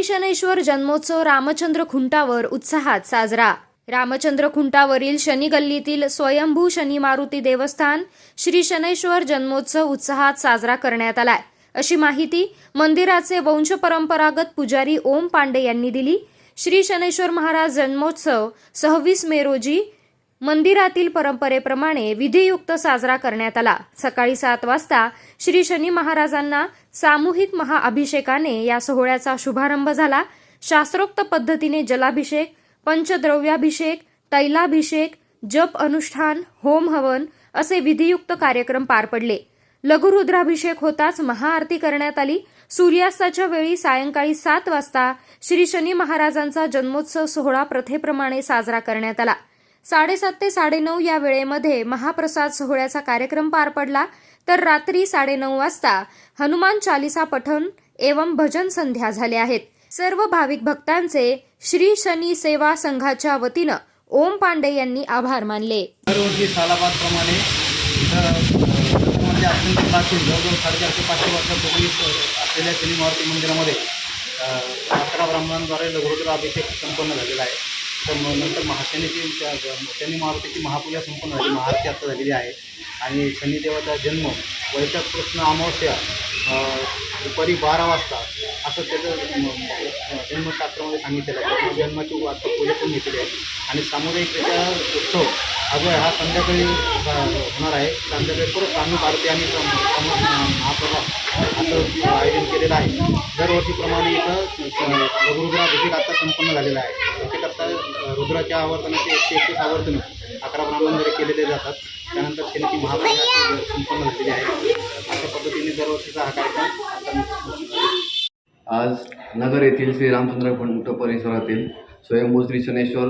शनैश्वर जन्मोत्सव रामचंद्र खुंटावर उत्साहात साजरा। रामचंद्र खुंटावरील शनी गल्लीतील स्वयंभू शनी मारुती देवस्थान श्री शनैश्वर जन्मोत्सव उत्साहात साजरा करण्यात आलाय, अशी माहिती मंदिराचे वंशपरंपरागत पुजारी ओम पांडे यांनी दिली। श्री शनैश्वर महाराज जन्मोत्सव 26 मे रोजी मंदिरातील परंपरेप्रमाणे विधियुक्त साजरा करण्यात आला। सकाळी 7 वाजता श्री शनी महाराजांना सामूहिक महाअभिषेकाने या सोहळ्याचा शुभारंभ झाला। शास्त्रोक्त पद्धतीने जलाभिषेक, पंचद्रव्याभिषेक, तैलाभिषेक, जप अनुष्ठान, होम हवन असे विधियुक्त कार्यक्रम पार पडले। लघुरुद्राभिषेक होताच महाआरती करण्यात आली। सूर्यास्ताच्या वेळी सायंकाळी 7 वाजता श्री शनी महाराजांचा जन्मोत्सव सोहळा प्रथेप्रमाणे साजरा करण्यात आला। 7:30 ते 9:30 या वेळेमध्ये महाप्रसाद सोहळ्याचा कार्यक्रम पार पडला, तर रात्री 9:30 वाजता हनुमान चालीसा पठण एवं भजन संध्या झाले आहेत। सर्व भाविक भक्तांचे श्री शनी सेवा संघाच्या वतीनं ओम पांडे यांनी आभार मानले। दरवर्षी सालाबादप्रमाणे अत्यंत प्राचीन जवळजवळ 450-500 वर्षापूर्वी असलेल्या शनी मारुती मंदिरामध्ये 11 ब्राह्मणांद्वारे लघुरुद्र अभिषेक संपन्न झालेला आहे। तर नंतर शनी मारुतीची महापूजा संपन्न झाली, महाआरती आता झालेली आहे। आणि शनिदेवाचा जन्म वैशाख कृष्ण अमावस्या दुपारी 12 वाजता असं त्याचं जन्मशास्त्रामध्ये सांगितलेलं आहे। त्यामुळे जन्माची आता पूजा पण घेतलेली आहे आणि सामुदायिकरित्या उत्सव अजून हा संध्याकाळी होणार आहे। संध्याकाळी परत सामूहिक आरती आणि महाप्रसाद असं आयोजन केलेलं आहे। दरवर्षीप्रमाणे इथं लघुरुद्राभिषेक आता संपन्न झालेला आहे। त्याच्याकरता रुद्राच्या आवर्तनाचे 131 आवर्तनं 11 ब्राह्मणांद्वारे केलेले जातात। त्यानंतर शनीची महापूजा संपन्न झालेली आहे। अशा पद्धतीने दरवर्षीचा हा कार्यक्रम आज नगर येथील श्री रामचंद्र खुंट परिसरातील स्वयंभू श्री शनैश्वर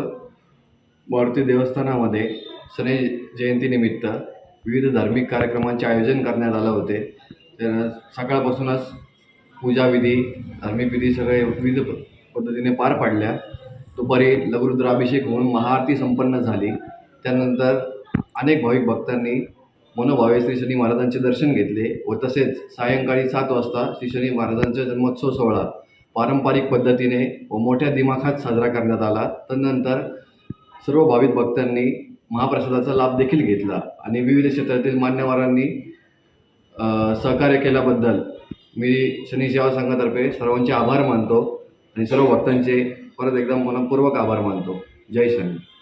मारुती देवस्थानामध्ये शनी जयंतीनिमित्त विविध धार्मिक कार्यक्रमांचे आयोजन करण्यात आले होते। तर सकाळपासूनच पूजाविधी, धार्मिक विधी सगळे विविध पद्धतीने पार पाडल्या। दुपारी लघुरुद्राभिषेक होऊन महाआरती संपन्न झाली। त्यानंतर अनेक भाविक भक्तांनी मनोभावे श्री शनी महाराजांचे दर्शन घेतले व तसेच सायंकाळी 7 वाजता श्री शनी महाराजांचा जन्मोत्सव सोहळा पारंपरिक पद्धतीने व मोठ्या दिमाखात साजरा करण्यात आला। तदनंतर सर्व भाविक भक्तांनी महाप्रसादाचा लाभ देखील घेतला आणि विविध क्षेत्रातील मान्यवरांनी सहकार्य केल्याबद्दल मी शनी सेवा संघातर्फे सर्वांचे आभार मानतो आणि सर्व भक्तांचे परत एकदा मनपूर्वक आभार मानतो। जय शनी।